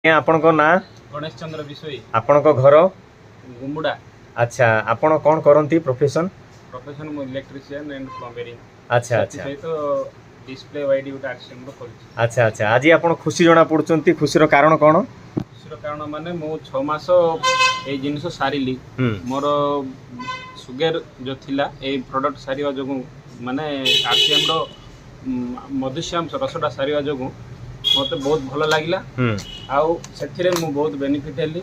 आपन को ना गणेश चंद्र विषय आपन को घर गुमुडा। अच्छा आपण कौन करंती प्रोफेशन प्रोफेशन मु इलेक्ट्रिशियन एंड प्लम्बरिंग। अच्छा अच्छा तो डिस्प्ले वाइड गुटा आरसीएम रो करछि। अच्छा अच्छा आज आपण खुशी जणा पड़चंती खुशीर कारण कोन खुशीर कारण माने मु 6 मास ए जिनिस सारिली मोर सुगर जो थिला ए प्रोडक्ट सारिवा जोगु माने आरसीएम रो मधुश्याम रसटा सारिवा जोगु मते बहुत भलो लागिला आउ सेथिरे मु बहुत बेनिफिट हेली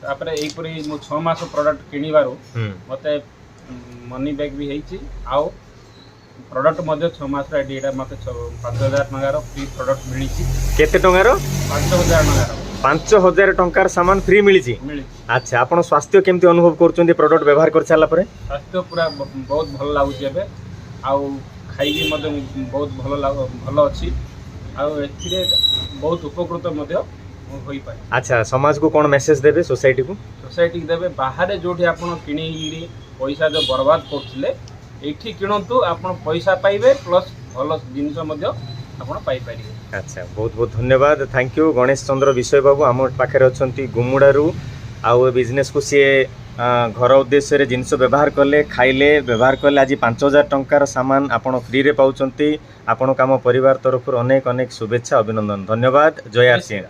तापरे एई परी मु 6 मास प्रोडक्ट किनिबारो मते मनी बैक भी हेछि आउ प्रोडक्ट मध्ये 6 मास रे एटा मते 5000 टंका रो फ्री प्रोडक्ट मिलिछि। केते टंका रो 5000 टंका रो 5000 टंकार सामान फ्री मिलिछि। अच्छा आपण स्वास्थ्य केमती अनुभव करचंदी प्रोडक्ट व्यवहार कर साला परे स्वास्थ्य पूरा बहुत भलो लागुछि एबे आउ खाइबी मध्ये बहुत भलो अछि आउ एथिरे बहुत उपकृत मध्ये होई पाए। अच्छा समाज को कोन मेसेज देबे सोसाइटी देबे बाहर जोठी आपण किणी पैसा जो बर्बाद करथिले एठी किणंतु आपण पैसा पाइबे प्लस भलो जिनिस मध्ये आपण पाई पारिबे। अच्छा बहुत बहुत धन्यवाद थैंक यू गणेश चंद्र विषय बाबू आम पाखे अच्छी गुमुड़ारू आउ बिजनेस को सी घर उद्देश्य रे जिनस व्यवहार कले खाइले व्यवहार कले आज 5000 टंकार सामान आपण फ्री रे पाउचंती आपण काम परिवार तरफ अनेक अनेक शुभेच्छा अभिनंदन धन्यवाद जय आर सिंह।